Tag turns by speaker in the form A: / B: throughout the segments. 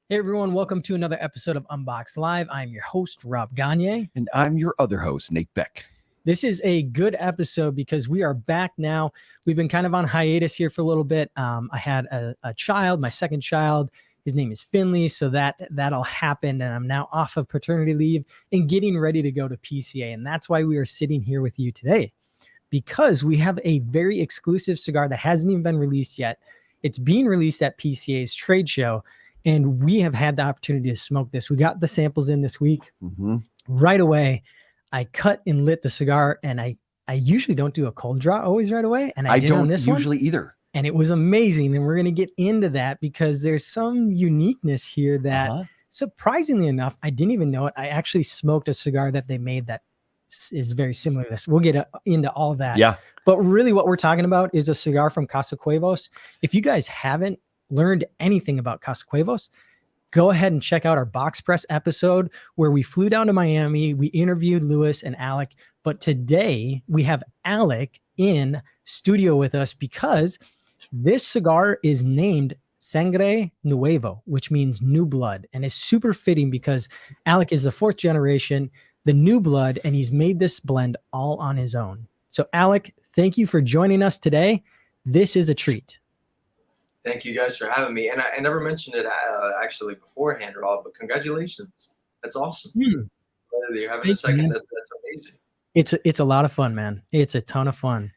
A: Hey everyone, welcome to another episode of Unboxed Live. I'm your host, Rob Gagner.
B: And I'm your other host, Nate Beck.
A: This is a good episode because we are back now. We've been kind of on hiatus here for a little bit. I had a child, my second child. His name is Finley, so that all happened, and I'm now off of paternity leave and getting ready to go to PCA. And that's why we are sitting here with you today, because we have a very exclusive cigar that hasn't even been released yet. It's being released at PCA's trade show. And we have had the opportunity to smoke this. We got the samples in this week. Right away, I cut and lit the cigar, and I usually don't do a cold draw always right away. And I did
B: don't
A: on this
B: usually
A: one,
B: either.
A: And it was amazing. And we're going to get into that because there's some uniqueness here that surprisingly enough, I didn't even know it. I actually smoked a cigar that they made that is very similar to this. We'll get into all that.
B: Yeah.
A: But really what we're talking about is a cigar from Casa Cuevas. If you guys haven't learned anything about Casa Cuevas, go ahead and check out our box press episode where we flew down to Miami. We interviewed Lewis and Alec, but today we have Alec in studio with us because this cigar is named Sangre Nueva, which means new blood, and is super fitting because Alec is the fourth generation, the new blood, and he's made this blend all on his own. So Alec, thank you for joining us today. This is a treat.
C: Thank you guys for having me. And I never mentioned it actually beforehand at all, but congratulations. That's awesome. You're having a second. That's amazing.
A: It's a lot of fun, man. It's a ton of fun.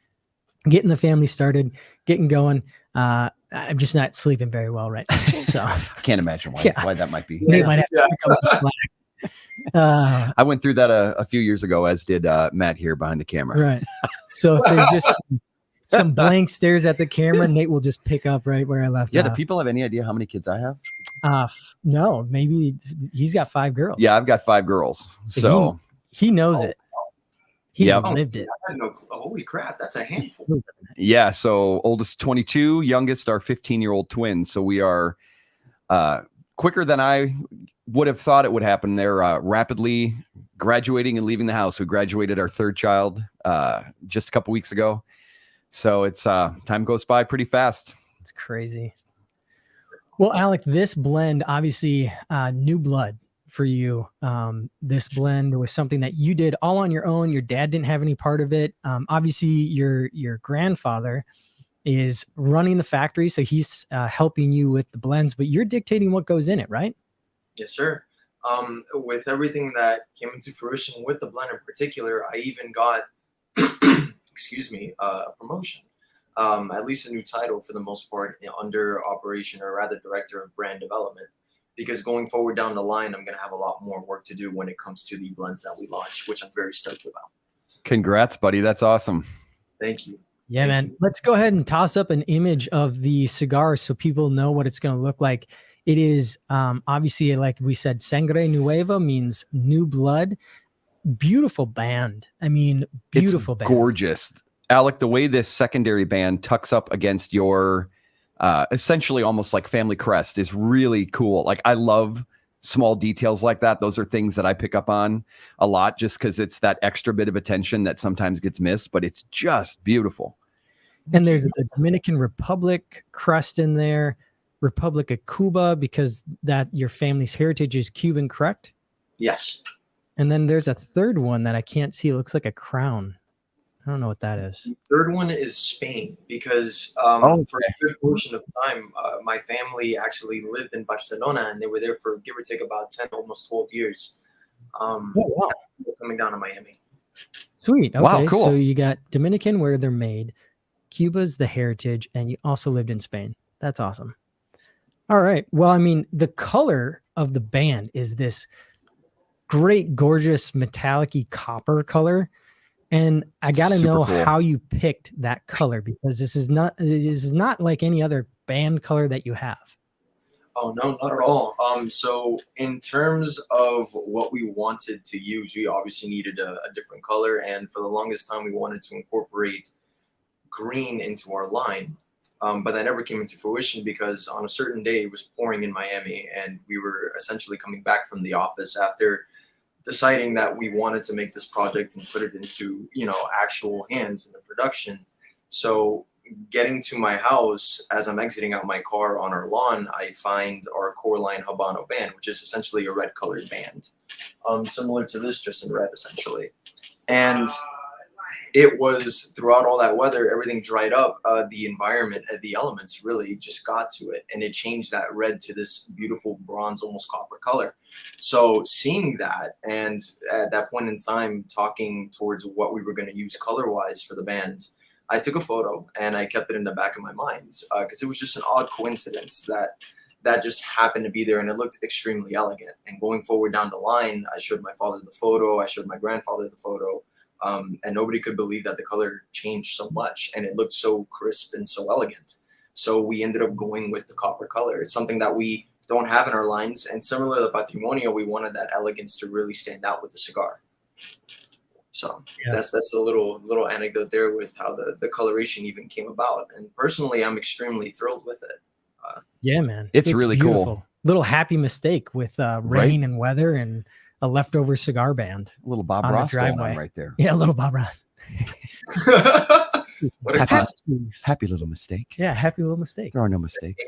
A: Getting the family started, getting going. I'm just not sleeping very well right now. So
B: I can't imagine why that might be.
A: Nate might have to pick up the slack.
B: I went through that a few years ago, as did Matt here behind the camera.
A: Right. So if there's just some blank stares at the camera, Nate will just pick up right where I left off.
B: Do people have any idea how many kids I have?
A: No, maybe he's got 5 girls.
B: Yeah, I've got 5 girls. So
A: he knows it. He's lived it.
C: I didn't know. Holy crap, that's a handful.
B: Yeah, so oldest 22, youngest are 15-year-old twins. So we are quicker than I would have thought it would happen. They're rapidly graduating and leaving the house. We graduated our 3rd child just a couple weeks ago. So it's time goes by pretty fast.
A: It's crazy. Well, Alec, this blend, obviously new blood for you. This blend was something that you did all on your own. Your dad didn't have any part of it. Obviously, your grandfather is running the factory, so he's helping you with the blends, but you're dictating what goes in it, right?
C: Yes, sir. With everything that came into fruition with the blend in particular, I even got excuse me, a promotion, at least a new title for the most part, under operation, or rather director of brand development, because going forward down the line, I'm going to have a lot more work to do when it comes to the blends that we launch, which I'm very stoked about.
B: Congrats, buddy. That's awesome.
C: Thank you.
A: Yeah, man. Let's go ahead and toss up an image of the cigar so people know what it's going to look like. It is obviously, like we said, Sangre Nueva means new blood. Beautiful band. I mean, beautiful band.
B: Gorgeous. Alec, the way this secondary band tucks up against your essentially almost like family crest is really cool. Like, I love small details like that. Those are things that I pick up on a lot just because it's that extra bit of attention that sometimes gets missed, but it's just beautiful.
A: And there's the Dominican Republic crest in there, Republic of Cuba, because that your family's heritage is Cuban, correct?
C: Yes.
A: And then there's a third one that I can't see. It looks like a crown. I don't know what that is.
C: The third one is Spain, because for a good portion of time, my family actually lived in Barcelona, and they were there for give or take about 10, almost 12 years.
A: Oh, wow.
C: Coming down to Miami.
A: Sweet. Okay.
B: Wow, cool.
A: So you got Dominican, where they're made, Cuba's the heritage, and you also lived in Spain. That's awesome. All right. Well, I mean, the color of the band is this great, gorgeous, metallic-y copper color. And I got to know
B: cool.
A: how you picked that color, because this is not like any other band color that you have.
C: Oh, no, not at all. So in terms of what we wanted to use, we obviously needed a different color. And for the longest time, we wanted to incorporate green into our line. But that never came into fruition, because on a certain day it was pouring in Miami, and we were essentially coming back from the office after deciding that we wanted to make this project and put it into, actual hands in the production. So getting to my house, as I'm exiting out my car on our lawn, I find our core line Habano band, which is essentially a red colored band, similar to this, just in red essentially. And it was throughout all that weather, everything dried up. The environment, the elements really just got to it, and it changed that red to this beautiful bronze, almost copper color. So seeing that, and at that point in time, talking towards what we were going to use color-wise for the band, I took a photo and I kept it in the back of my mind, because it was just an odd coincidence that just happened to be there, and it looked extremely elegant. And going forward down the line, I showed my father the photo, I showed my grandfather the photo. And nobody could believe that the color changed so much, and it looked so crisp and so elegant. So we ended up going with the copper color. It's something that we don't have in our lines, and similar to Patrimonio, we wanted that elegance to really stand out with the cigar. So yeah, that's a little anecdote there with how the coloration even came about. And personally, I'm extremely thrilled with it.
A: Yeah, man,
B: it's really
A: beautiful.
B: Cool.
A: Little happy mistake with rain and weather and a leftover cigar band.
B: A little Bob Ross going on right there.
A: Yeah, a little Bob Ross.
C: What a
B: happy little mistake.
A: Yeah, happy little mistake.
B: There are no mistakes.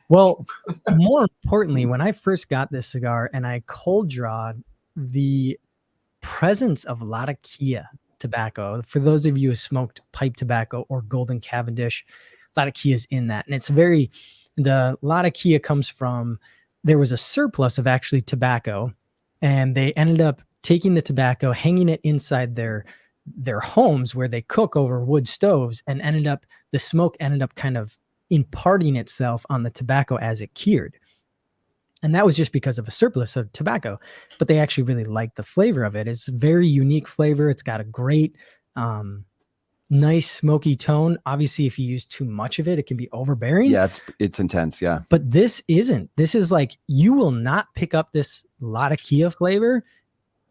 A: Well, more importantly, when I first got this cigar and I cold drawed, the presence of Latakia tobacco, for those of you who smoked pipe tobacco or golden Cavendish, Latakia is in that. And it's the Latakia comes from, there was a surplus of actually tobacco, and they ended up taking the tobacco, hanging it inside their homes where they cook over wood stoves, and the smoke ended up kind of imparting itself on the tobacco as it cured. And that was just because of a surplus of tobacco, but they actually really liked the flavor of it. It's a very unique flavor. It's got a great, nice smoky tone. Obviously, if you use too much of it, it can be overbearing.
B: Yeah, it's intense. Yeah.
A: But this isn't. This is like, you will not pick up this Latakia flavor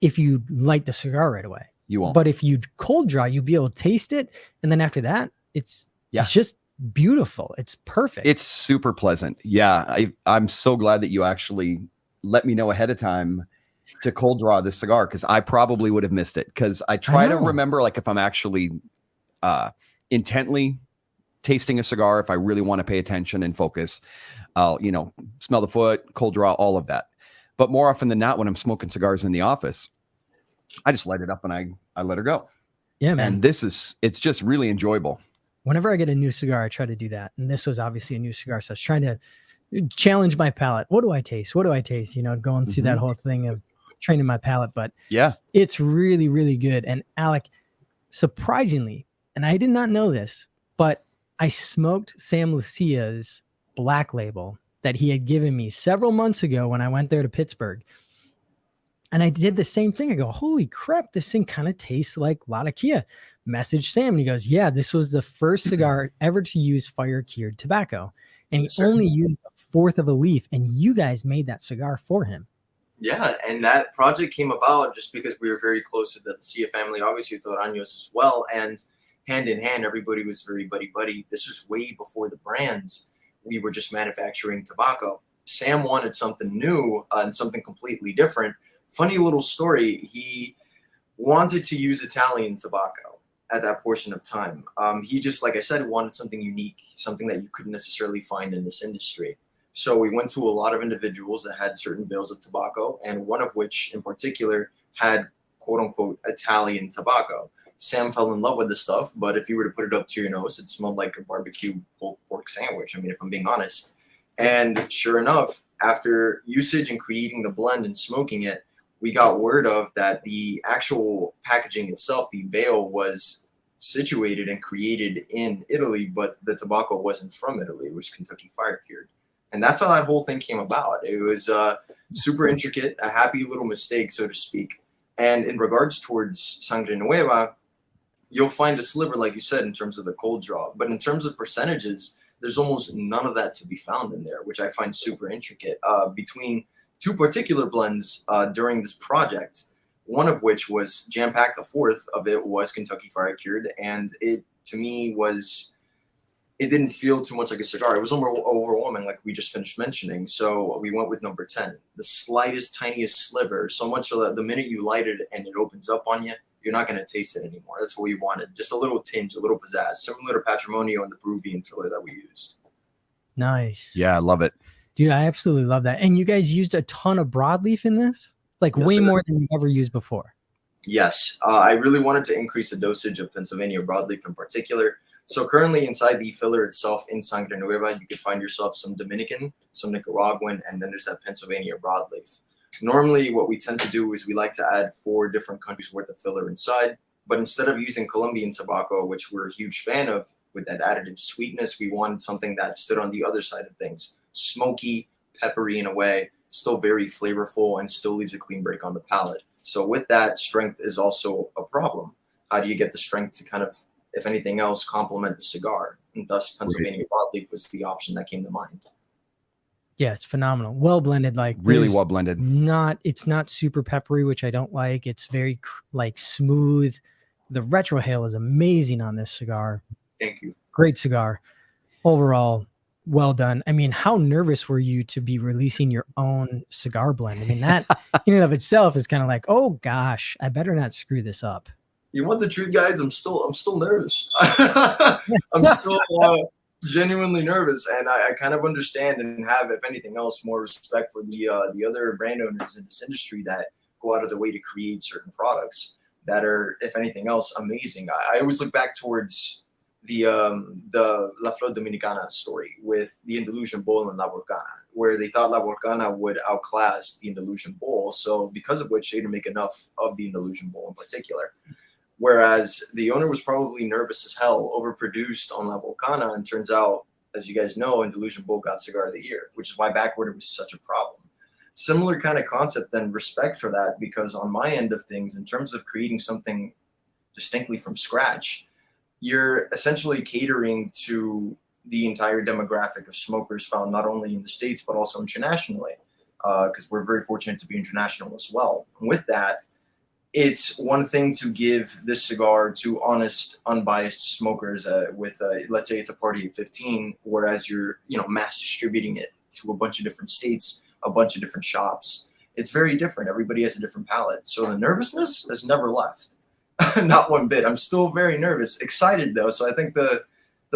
A: if you light the cigar right away.
B: You won't.
A: But if you cold draw, you'll be able to taste it. And then after that, it's just beautiful. It's perfect.
B: It's super pleasant. Yeah. I'm so glad that you actually let me know ahead of time to cold draw this cigar, because I probably would have missed it, because I try to remember, like, if I'm actually intently tasting a cigar, if I really want to pay attention and focus, I'll, smell the foot, cold draw, all of that. But more often than not, when I'm smoking cigars in the office, I just light it up and I let her go.
A: Yeah, man.
B: And it's just really enjoyable.
A: Whenever I get a new cigar, I try to do that. And this was obviously a new cigar, so I was trying to challenge my palate. What do I taste? What do I taste? Going through that whole thing of training my palate. But yeah, it's really, really good. And Alec, surprisingly, and I did not know this, but I smoked Sam Lucia's Black Label that he had given me several months ago when I went there to Pittsburgh. And I did the same thing. I go, holy crap, this thing kind of tastes like Latakia. Message Sam, and he goes, yeah, this was the first cigar ever to use fire-cured tobacco. And he only used 1/4 of a leaf, and you guys made that cigar for him.
C: Yeah, and that project came about just because we were very close to the Cia family, obviously Toraños as well, and hand in hand, everybody was very buddy-buddy. This was way before the brands. We were just manufacturing tobacco. Sam wanted something new and something completely different. Funny little story, he wanted to use Italian tobacco at that portion of time. He just, like I said, wanted something unique, something that you couldn't necessarily find in this industry. So we went to a lot of individuals that had certain bales of tobacco, and one of which in particular had quote unquote Italian tobacco. Sam fell in love with the stuff, but if you were to put it up to your nose, it smelled like a barbecue pulled pork sandwich. I mean, if I'm being honest. And sure enough, after usage and creating the blend and smoking it, we got word of that the actual packaging itself, the bale, was situated and created in Italy, but the tobacco wasn't from Italy. It was Kentucky fire cured. And that's how that whole thing came about. It was super intricate, a happy little mistake, so to speak. And in regards towards Sangre Nueva, you'll find a sliver, like you said, in terms of the cold draw. But in terms of percentages, there's almost none of that to be found in there, which I find super intricate. Between two particular blends during this project, one of which was jam-packed, a fourth of it was Kentucky fire cured, and it, to me, it didn't feel too much like a cigar. It was overwhelming, like we just finished mentioning. So we went with number 10, the slightest, tiniest sliver, so much so that the minute you light it and it opens up on you, you're not going to taste it anymore. That's what we wanted. Just a little tinge, a little pizzazz, similar to Patrimonio and the Peruvian filler that we used.
A: Nice.
B: Yeah, I love it.
A: Dude, I absolutely love that. And you guys used a ton of broadleaf in this? Like
C: Yes,
A: way
C: sir.
A: more than you've ever used before.
C: Yes, I really wanted to increase the dosage of Pennsylvania broadleaf in particular. So currently inside the filler itself in Sangre Nueva, you could find yourself some Dominican, some Nicaraguan, and then there's that Pennsylvania broadleaf. Normally what we tend to do is we like to add 4 different countries worth of filler inside, but instead of using Colombian tobacco, which we're a huge fan of with that additive sweetness, we wanted something that stood on the other side of things. Smoky, peppery in a way, still very flavorful, and still leaves a clean break on the palate. So with that, strength is also a problem. How do you get the strength to kind of, if anything else, complement the cigar? And thus Pennsylvania broadleaf was the option that came to mind.
A: Yeah, it's phenomenal. Well blended, like
B: Really
A: there's
B: well blended.
A: It's not super peppery, which I don't like. It's very like smooth. The retrohale is amazing on this cigar.
C: Thank you.
A: Great cigar. Overall, well done. I mean, how nervous were you to be releasing your own cigar blend? I mean, that in and of itself is kind of like, oh gosh, I better not screw this up.
C: You want the truth, guys? I'm still nervous. I'm still genuinely nervous, and I kind of understand and have, if anything else, more respect for the other brand owners in this industry that go out of their way to create certain products that are, if anything else, amazing. I always look back towards the La Flor Dominicana story with the Andalusian Bull and La Volcana, where they thought La Volcana would outclass the Andalusian Bull, so because of which they didn't make enough of the Andalusian Bull in particular. Whereas the owner was probably nervous as hell, overproduced on La Volcana, and turns out, as you guys know, Andalusian Bull got Cigar of the Year, which is why backorder was such a problem. Similar kind of concept and respect for that, because on my end of things, in terms of creating something distinctly from scratch, you're essentially catering to the entire demographic of smokers found not only in the States, but also internationally, because we're very fortunate to be international as well. And with that, it's one thing to give this cigar to honest, unbiased smokers with, let's say it's a party of 15, whereas you're, mass distributing it to a bunch of different states, a bunch of different shops. It's very different. Everybody has a different palate. So the nervousness has never left. Not one bit. I'm still very nervous. Excited though. So I think the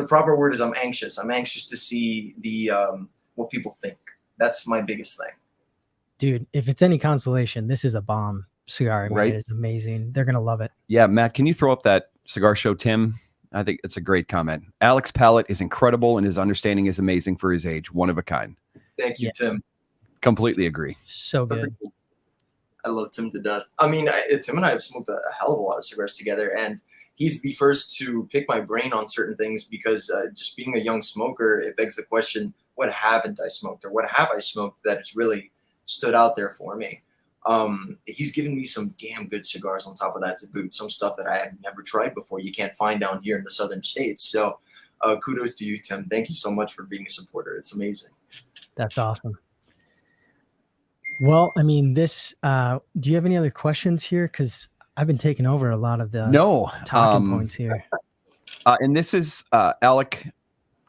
C: proper word is I'm anxious. I'm anxious to see the what people think. That's my biggest thing.
A: Dude, if it's any consolation, this is a bomb cigar. I mean,
B: Right.
A: It is amazing. They're gonna love it.
B: Yeah, Matt, can you throw up that cigar show, Tim? I think it's a great comment. Alec's palate is incredible and his understanding is amazing for his age. One of a kind.
C: Thank you,
A: Yeah.
C: Tim.
B: Completely agree.
A: So good.
C: I love Tim to death. I mean, Tim and I have smoked a hell of a lot of cigars together, and he's the first to pick my brain on certain things because just being a young smoker, it begs the question, what haven't I smoked, or what have I smoked that has really stood out there for me? He's given me some damn good cigars on top of that to boot, some stuff that I have never tried before. You can't find down here in the southern states. So kudos to you, Tim. Thank you so much for being a supporter. It's amazing.
A: That's awesome. Well, I mean, this, do you have any other questions here? Because I've been taking over a lot of the talking points here.
B: And this is Alec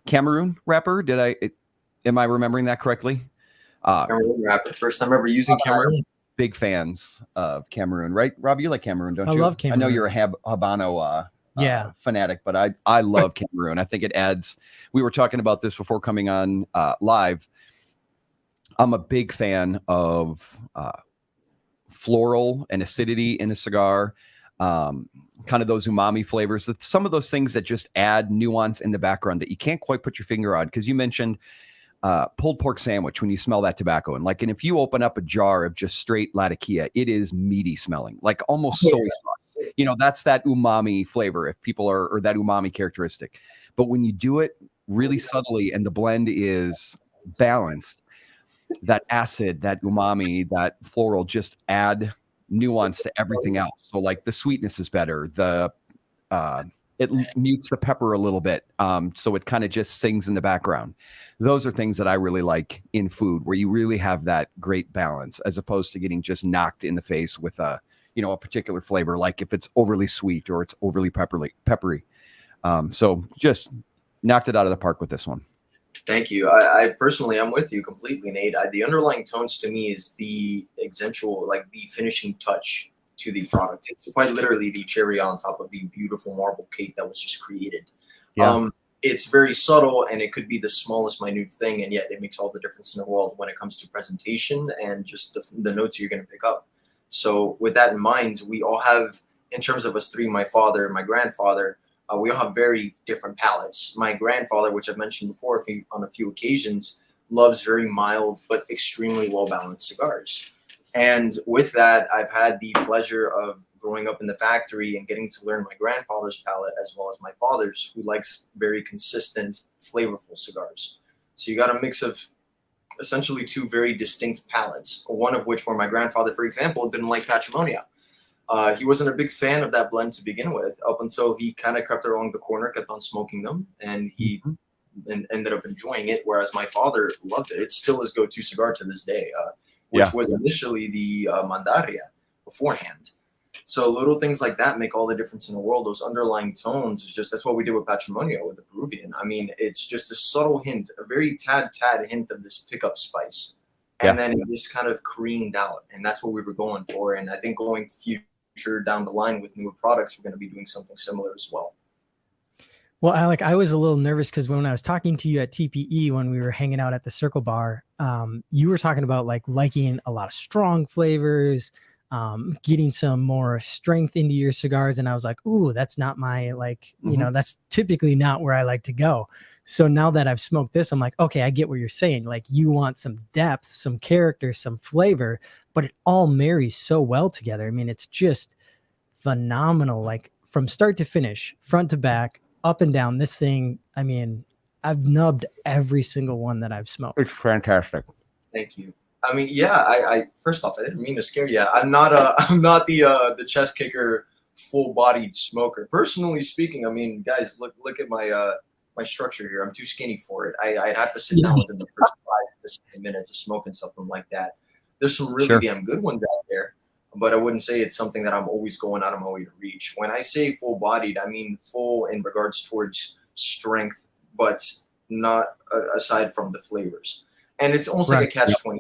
B: Cameroon rapper. Am I remembering that correctly?
C: Cameroon rapper. First time ever using Cameroon.
B: Big fans of Cameroon, right? Rob, you like Cameroon, don't you?
A: I love Cameroon.
B: I know you're a Habano fanatic, but I love Cameroon. I think it adds, we were talking about this before coming on live. I'm a big fan of floral and acidity in a cigar. kind of those umami flavors, some of those things that just add nuance in the background that you can't quite put your finger on. Because you mentioned pulled pork sandwich when you smell that tobacco. And if you open up a jar of just straight Latakia, it is meaty smelling, like almost soy sauce. That's that umami flavor if people are, or that umami characteristic. But when you do it really subtly and the blend is balanced, that acid, that umami, that floral just add nuance to everything else. So like the sweetness is better. It mutes the pepper a little bit. So it kind of just sings in the background. Those are things that I really like in food, where you really have that great balance, as opposed to getting just knocked in the face with a particular flavor, like if it's overly sweet or it's overly peppery. So just knocked it out of the park with this one.
C: Thank you. I personally, I'm with you completely, Nate. The underlying tones to me is the essential, like the finishing touch to the product. It's quite literally the cherry on top of the beautiful marble cake that was just created. Yeah. It's very subtle, and it could be the smallest minute thing, and yet it makes all the difference in the world when it comes to presentation and just the notes you're going to pick up. So with that in mind, we all have, in terms of us three, my father, my grandfather, we all have very different palates. My grandfather, which I've mentioned before on a few occasions, loves very mild but extremely well-balanced cigars. And with that, I've had the pleasure of growing up in the factory and getting to learn my grandfather's palate as well as my father's, who likes very consistent, flavorful cigars. So you got a mix of essentially two very distinct palates, one of which, where my grandfather, for example, didn't like Patrimonia. He wasn't a big fan of that blend to begin with, up until he kind of crept around the corner, kept on smoking them, and he ended up enjoying it, whereas my father loved it. It's still his go-to cigar to this day, which was initially the Mandaria beforehand. So little things like that make all the difference in the world. Those underlying tones is just, that's what we did with Patrimonio, with the Peruvian. I mean, it's just a subtle hint, a very tad hint of this pickup spice. And then it just kind of creamed out. And that's what we were going for. And I think going future down the line with newer products, we're going to be doing something similar as well.
A: Well, Alec, I was a little nervous because when I was talking to you at TPE, when we were hanging out at the Circle Bar, you were talking about liking a lot of strong flavors, getting some more strength into your cigars. And I was like, ooh, that's not my, that's typically not where I like to go. So now that I've smoked this, I'm like, okay, I get what you're saying. Like, you want some depth, some character, some flavor, but it all marries so well together. I mean, it's just phenomenal. Like, from start to finish, front to back, up and down, this thing, I mean, I've nubbed every single one that I've smoked.
B: It's fantastic.
C: Thank you. I mean, I first off, I didn't mean to scare you. I'm not the chest kicker, full-bodied smoker. Personally speaking, I mean, guys, look at my my structure here. I'm too skinny for it. I'd have to sit down within the first 5 to 7 minutes of smoking something like that. There's some really damn good ones out there, but I wouldn't say it's something that I'm always going out of my way to reach. When I say full-bodied, I mean full in regards towards strength, but not aside from the flavors. And it's almost like a catch-22.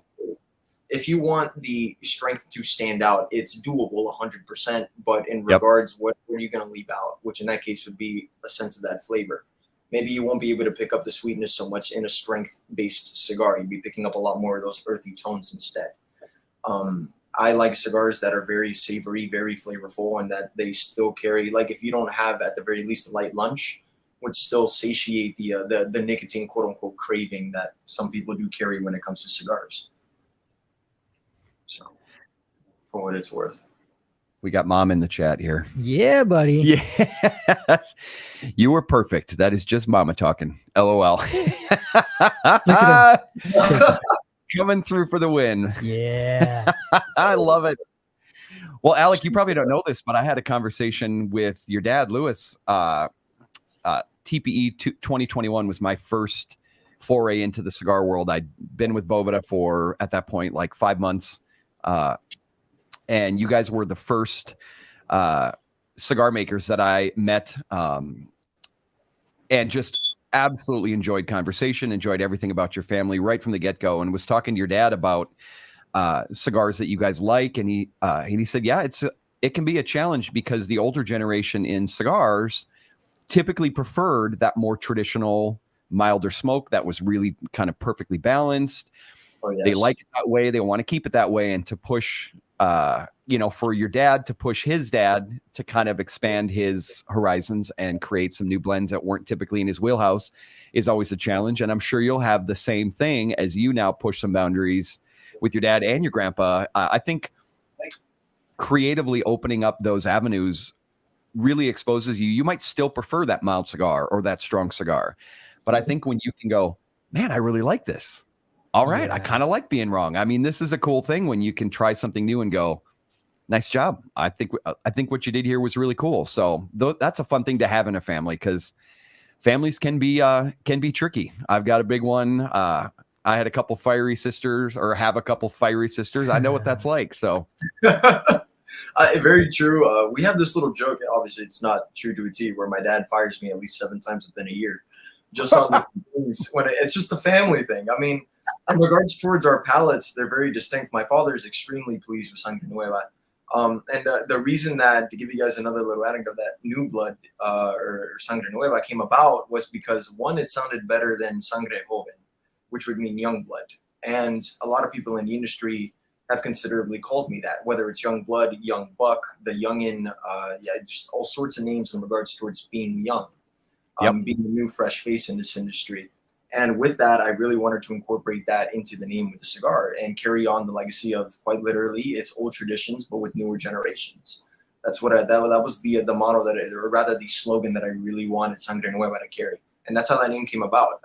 C: If you want the strength to stand out, it's doable 100%. But in regards, what are you going to leave out? Which in that case would be a sense of that flavor. Maybe you won't be able to pick up the sweetness so much in a strength-based cigar. You'd be picking up a lot more of those earthy tones instead. I like cigars that are very savory, very flavorful, and that they still carry, like if you don't have at the very least a light lunch, would still satiate the nicotine quote-unquote craving that some people do carry when it comes to cigars. So, for what it's worth.
B: We got Mom in the chat here.
A: Yeah, buddy.
B: Yes. You were perfect. That is just Mama talking. LOL. Coming through for the win.
A: Yeah.
B: I love it. Well, Alec, you probably don't know this, but I had a conversation with your dad, Lewis. TPE 2021 was my first foray into the cigar world. I'd been with Boveda for, at that point, like 5 months. And you guys were the first cigar makers that I met, and just absolutely enjoyed conversation, enjoyed everything about your family right from the get-go, and was talking to your dad about cigars that you guys like. And he said, yeah, it can be a challenge because the older generation in cigars typically preferred that more traditional, milder smoke that was really kind of perfectly balanced. Oh, yes. They like it that way. They want to keep it that way. And to push for your dad to push his dad to kind of expand his horizons and create some new blends that weren't typically in his wheelhouse is always a challenge. And I'm sure you'll have the same thing as you now push some boundaries with your dad and your grandpa. I think creatively opening up those avenues really exposes you. You might still prefer that mild cigar or that strong cigar, but I think when you can go, man, I really like this. All right. I kind of like being wrong. I mean, this is a cool thing when you can try something new and go, nice job. I think what you did here was really cool. So that's a fun thing to have in a family, because families can be tricky. I've got a big one. I had a couple fiery sisters, or have a couple fiery sisters. I know what that's like. So
C: very true. We have this little joke. Obviously, it's not true to a T, where my dad fires me at least 7 times within a year, just on the things when it's just a family thing. I mean, in regards towards our palates, they're very distinct. My father is extremely pleased with Sangre Nueva. And the reason that, to give you guys another little anecdote, that new blood or Sangre Nueva came about was because, one, it sounded better than Sangre Joven, which would mean young blood. And a lot of people in the industry have considerably called me that, whether it's young blood, young buck, the youngin, just all sorts of names in regards towards being young, being a new fresh face in this industry. And with that, I really wanted to incorporate that into the name with the cigar and carry on the legacy of, quite literally, its old traditions, but with newer generations. That's what that was the motto or rather the slogan that I really wanted Sangre Nueva to carry. And that's how that name came about.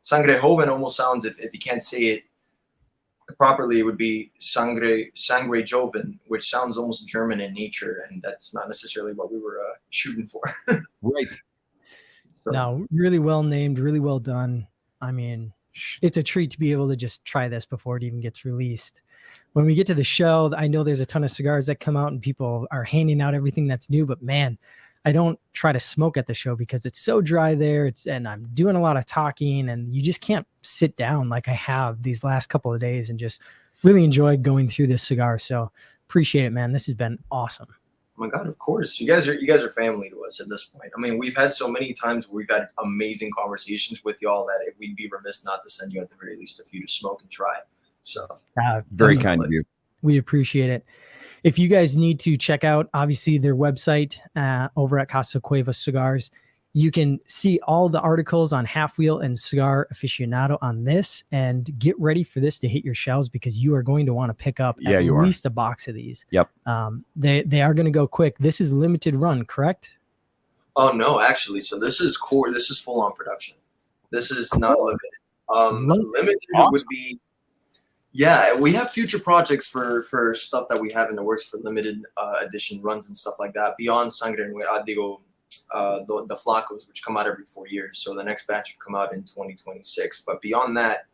C: Sangre Joven almost sounds, if you can't say it properly, it would be Sangre Joven, which sounds almost German in nature. And that's not necessarily what we were shooting for.
B: Right.
C: So.
A: No, really well named, really well done. I mean, it's a treat to be able to just try this before it even gets released. When we get to the show, I know there's a ton of cigars that come out and people are handing out everything that's new, but man, I don't try to smoke at the show because it's so dry there. And I'm doing a lot of talking, and you just can't sit down like I have these last couple of days and just really enjoyed going through this cigar. So appreciate it, man. This has been awesome.
C: Oh my God, of course. You guys are family to us at this point. I mean, we've had so many times where we've had amazing conversations with y'all that we'd be remiss not to send you at the very least a few to smoke and try. So
B: very kind of you.
A: We appreciate it. If you guys need to check out, obviously, their website over at Casa Cuevas Cigars, you can see all the articles on Half Wheel and Cigar Aficionado on this, and get ready for this to hit your shelves, because you are going to want to pick up at least a box of these.
B: Yep.
A: They are going to go quick. This is limited run, correct?
C: Oh no, actually. So this is core. This is full on production. This is not limited. Limited would be. Yeah, we have future projects for stuff that we have in the works for limited edition runs and stuff like that. Beyond Sangre Nueva, the Flacos, which come out every 4 years. So the next batch will come out in 2026. But beyond that,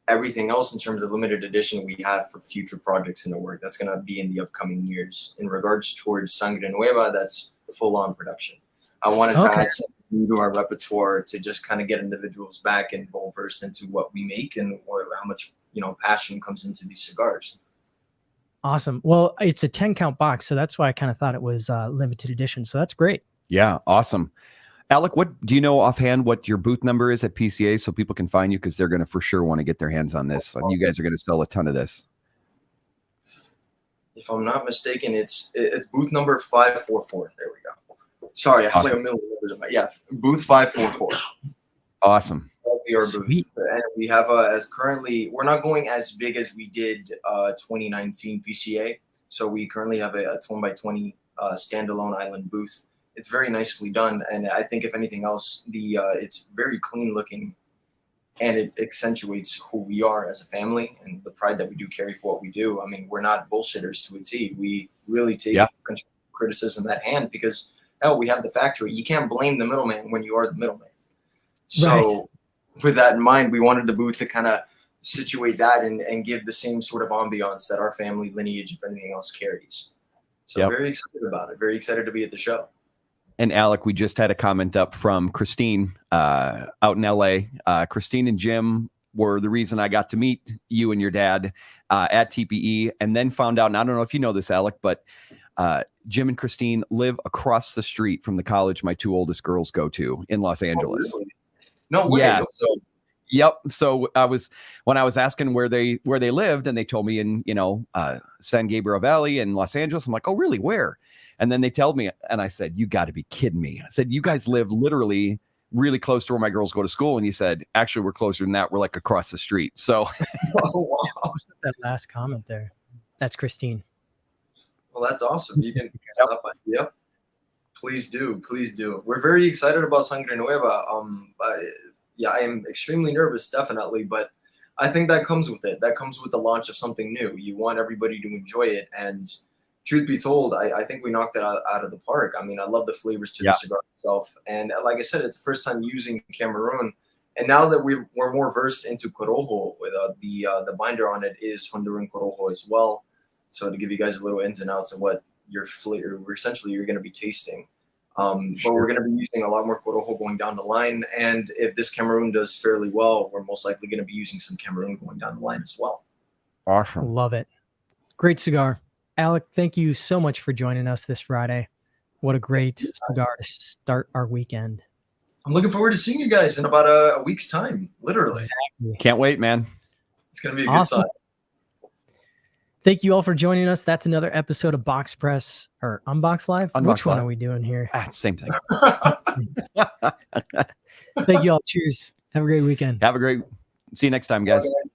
C: everything else in terms of limited edition we have for future projects in the work. That's going to be in the upcoming years. In regards towards Sangre Nueva, that's full-on production. I wanted to add something new to our repertoire to just kind of get individuals back and well-versed into what we make and how much passion comes into these cigars.
A: Awesome. Well, it's a 10-count box, so that's why I kind of thought it was limited edition. So that's great.
B: Yeah, awesome. Alec, what do you know offhand what your booth number is at PCA so people can find you, because they're going to for sure want to get their hands on this. You guys are going to sell a ton of this.
C: If I'm not mistaken, it's booth number 544. There we go. Sorry, I have like a million numbers in my booth 544.
B: Awesome.
C: That'll be our booth. And we have currently, we're not going as big as we did 2019 PCA. So we currently have a 20x20 standalone island booth. It's very nicely done, and I think if anything else, it's very clean looking, and it accentuates who we are as a family and the pride that we do carry for what we do. I mean, we're not bullshitters to a T. We really take criticism at hand, because we have the factory. You can't blame the middleman when you are the middleman. So with that in mind, we wanted the booth to kind of situate that and give the same sort of ambiance that our family lineage, if anything else, carries. So very excited about it. Very excited to be at the show.
B: And Alec, we just had a comment up from Christine out in LA. Christine and Jim were the reason I got to meet you and your dad at TPE, and then found out, and I don't know if you know this, Alec, but Jim and Christine live across the street from the college my two oldest girls go to in Los Angeles.
C: Oh, really? No way.
B: Yeah. So Yep. So when I was asking where they lived, and they told me in, San Gabriel Valley in Los Angeles. I'm like, oh, really? Where? And then they told me, and I said, you got to be kidding me. I said, you guys live literally really close to where my girls go to school. And he said, actually, we're closer than that. We're like across the street. So
C: Oh, wow.
A: That last comment there. That's Christine.
C: Well, that's awesome. You can stop by. Yep. Please do. Please do. We're very excited about Sangre Nueva. I am extremely nervous, definitely, but I think that comes with it. That comes with the launch of something new. You want everybody to enjoy it. And truth be told, I think we knocked it out of the park. I mean, I love the flavors to the cigar itself. And like I said, it's the first time using Cameroon. And now that we're more versed into Corojo, with the binder on it is Honduran Corojo as well. So to give you guys a little ins and outs of what your flavor, essentially you're going to be tasting. But we're going to be using a lot more Corojo going down the line. And if this Cameroon does fairly well, we're most likely going to be using some Cameroon going down the line as well.
B: awesome.
A: Love it. Great cigar. Alec, thank you so much for joining us this Friday. What a great cigar to start our weekend.
C: I'm looking forward to seeing you guys in about a week's time, literally.
A: Exactly.
B: Can't wait, man.
C: It's going to be a
A: Awesome.
C: good time.
A: Thank you all for joining us. That's another episode of Box Press or Unboxed Live.
B: Unboxed
A: Which one
B: Live.
A: are we doing here?
B: Same thing.
A: Thank you all. Cheers. Have a great weekend.
B: Have a great, see you next time, guys.
C: Okay.